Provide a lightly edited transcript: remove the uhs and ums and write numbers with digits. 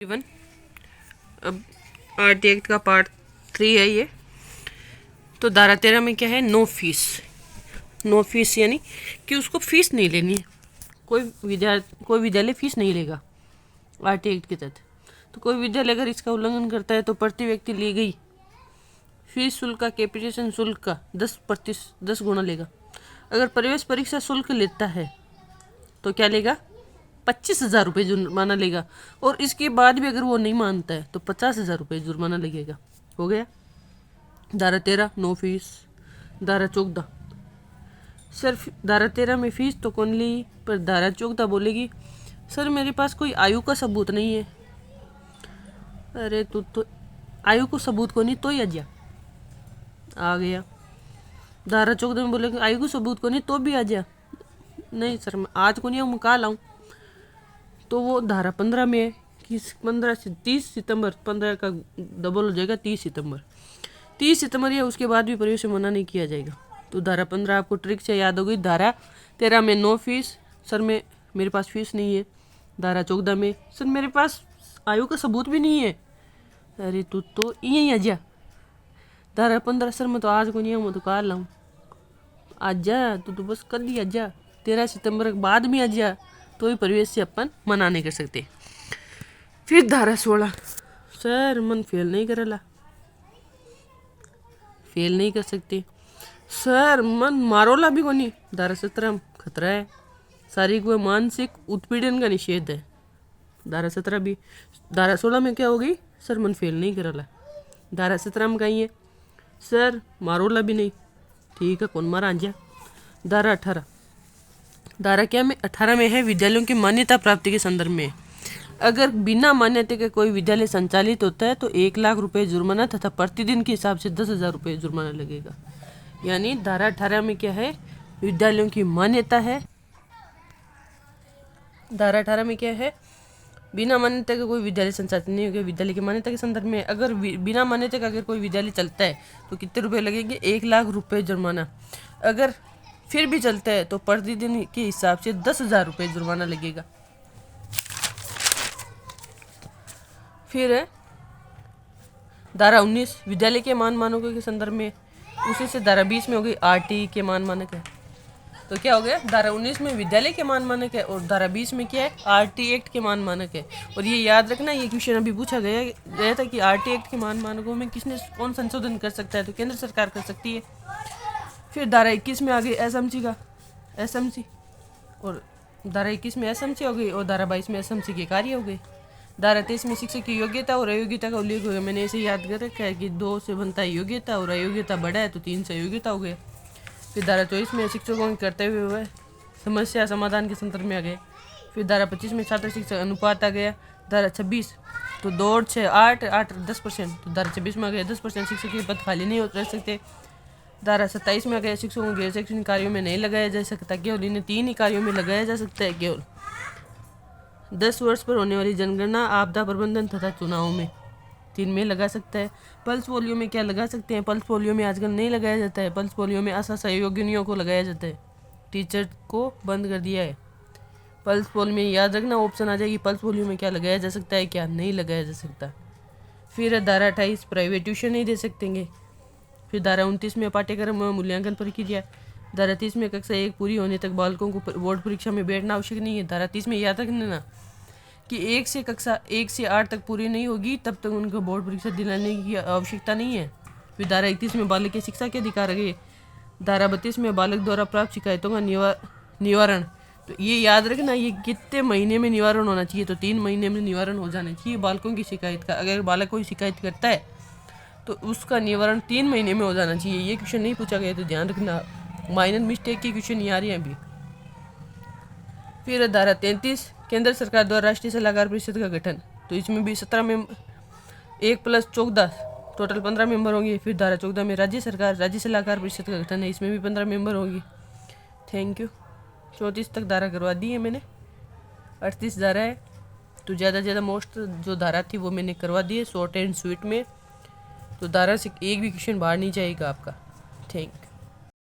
Even अब RT act का part 3 है ये। तो धारा 13 में क्या है, नो फीस। नो फीस यानी कि उसको फीस नहीं लेनी है। कोई विद्यालय फीस नहीं लेगा आरटी एक्ट के तहत। तो कोई विद्यालय अगर इसका उल्लंघन करता है तो प्रति व्यक्ति ली गई फीस शुल्क का कैपिटेशन शुल्क का 10 गुना लेगा। अगर प्रवेश परीक्षा शुल्क लेता है तो क्या लेगा, 25,000 रुपये जुर्माना लेगा। और इसके बाद भी अगर वो नहीं मानता है तो 50,000 रुपये जुर्माना लगेगा। हो गया धारा 13 नो फीस। धारा 14 सिर्फ धारा 13 में फीस तो कौन ली, पर धारा 14 बोलेगी सर मेरे पास कोई आयु का सबूत नहीं है। अरे तू तो आयु को सबूत को नहीं तो ही अजा आ गया। धारा 14 में बोलेगा आयु को सबूत को नहीं तो भी आ जा। नहीं सर मैं आज को नहीं आऊँ, मैं कल आऊँ। तो वो धारा 15 में है कि 15 से 30 सितंबर, 15 का डबल हो जाएगा 30 सितंबर। 30 सितंबर या उसके बाद भी प्रवेश मना नहीं किया जाएगा। तो धारा 15 आपको ट्रिक से याद हो गई। धारा 13 में नो फीस, सर मेरे पास फीस नहीं है। धारा 14 में सर मेरे पास आयु का सबूत भी नहीं है। अरे तू तो यहीं आ जा। धारा 15 सर मैं तो आज को नहीं आऊँ, मैं तो कल आऊँ। आज जा तू तो बस कल ही आ जा, 13 सितंबर के बाद भी आ जा, तो ही प्रवेश से अपन मना नहीं कर सकते। फिर धारा 16 सर मन फेल नहीं करला, फेल नहीं कर सकते। सर मन मारोला भी कोनी। धारा 17 खतरा है, शारीरिक व मानसिक उत्पीड़न का निषेध है। धारा 17 भी। धारा 16 में क्या हो गई, सर मन फेल नहीं करला। धारा 17 में कहीं है सर मारोला भी नहीं, ठीक है कौन मारा आजा। धारा 18 धारा क्या में 18 में है विद्यालयों की मान्यता प्राप्ति के संदर्भ में। अगर बिना मान्यता के कोई विद्यालय संचालित होता है तो 1 लाख रुपए जुर्माना तथा प्रतिदिन के हिसाब से 10,000 रुपये जुर्माना लगेगा। यानी धारा 18 में क्या है, विद्यालयों की मान्यता है। धारा 18 में क्या है, बिना मान्यता के कोई विद्यालय संचालित नहीं होगा। विद्यालय की मान्यता के संदर्भ में अगर बिना मान्यता का अगर कोई विद्यालय चलता है तो कितने रुपए लगेंगे, 1 लाख रुपये जुर्माना। अगर फिर भी चलता है तो प्रतिदिन के हिसाब से 10,000 रुपये जुर्माना लगेगा। फिर है धारा 19 विद्यालय के मानकों के संदर्भ में। उसी से धारा 20 में हो गई आरटी के मानक है। तो क्या हो गया, धारा 19 में विद्यालय के मानक है और धारा 20 में क्या है, आरटी एक्ट के मानक है। और ये याद रखना, ये क्वेश्चन अभी पूछा गया था कि आरटी एक्ट के मानकों में कौन संशोधन कर सकता है, तो केंद्र सरकार कर सकती है। फिर धारा 21 में आ गई एसएमसी और धारा 21 में एसएमसी हो गई और धारा 22 में एसएमसी के कार्य हो गए। धारा 23 में शिक्षक की योग्यता और अयोग्यता का उल्लेख हो गया। मैंने ऐसे याद कर रखा है कि 2 से बनता है योग्यता और अयोग्यता बढ़ा है तो 3 से अयोग्यता हो गया। फिर धारा 24 में शिक्षकों के कर्तव्य हुए समस्या समाधान के संदर्भ में आ गए। फिर धारा 25 में छात्र शिक्षक अनुपात आ गया। धारा 26 तो 2 6 8 8 10%। तो धारा 26 में आ गया 10% शिक्षक के पद खाली नहीं रह सकते। धारा 27 में आ गया शिक्षकों को गैर शैक्षणिक कार्यों में नहीं लगाया जा सकता, केवल इन्हें 3 ही कार्यों में लगाया जा सकता है। केवल 10 वर्ष पर होने वाली जनगणना, आपदा प्रबंधन तथा चुनाव में 3 में लगा सकता है। पल्स पोलियो में क्या लगा सकते हैं, पल्स पोलियो में आजकल नहीं लगाया जाता है। पल्स पोलियो में असहयोगिनियों को लगाया जाता है, टीचर को बंद कर दिया है। पल्स पोलियो में याद रखना ऑप्शन आ जाएगी पल्स पोलियो में क्या लगाया जा सकता है, क्या नहीं लगाया जा सकता। फिर धारा 28 प्राइवेट ट्यूशन नहीं दे सकतेंगे। फिर धारा 29 में पाठ्यक्रम व मूल्यांकन प्रक्रिया। धारा 30 में कक्षा 1 पूरी होने तक बालकों को बोर्ड परीक्षा में बैठना आवश्यक नहीं है। धारा 30 में याद रखना कि कक्षा 1 से 8 तक पूरी नहीं होगी तब तक उनको बोर्ड परीक्षा दिलाने की आवश्यकता नहीं है। फिर धारा 31 में बालक के शिक्षा के अधिकार है। धारा 32 में बालक द्वारा प्राप्त शिकायतों का निवारण। तो ये याद रखना, ये कितने महीने में निवारण होना चाहिए, तो 3 महीने में निवारण हो जाना चाहिए बालकों की शिकायत का। अगर बालक कोई शिकायत करता है तो उसका निवारण 3 महीने में हो जाना चाहिए। ये क्वेश्चन नहीं पूछा गया तो ध्यान रखना, माइनर मिस्टेक के क्वेश्चन नहीं आ रहे हैं अभी। फिर धारा 33 केंद्र सरकार द्वारा राष्ट्रीय सलाहकार परिषद का गठन। तो इसमें भी 17 मेंबर 1 + 14 टोटल 15 मेंबर होंगे। फिर धारा 14 में राज्य सलाहकार परिषद का गठन है, इसमें भी 15 मेंबर होंगी। Thank you. 34 तक धारा करवा दी है मैंने, 38 धारा है। तो ज़्यादा से ज़्यादा मोस्ट जो धारा थी वो मैंने करवा दी है शॉर्ट एंड स्वीट में। तो धारा से एक भी क्वेश्चन बाहर नहीं जाएगा आपका। Thank you.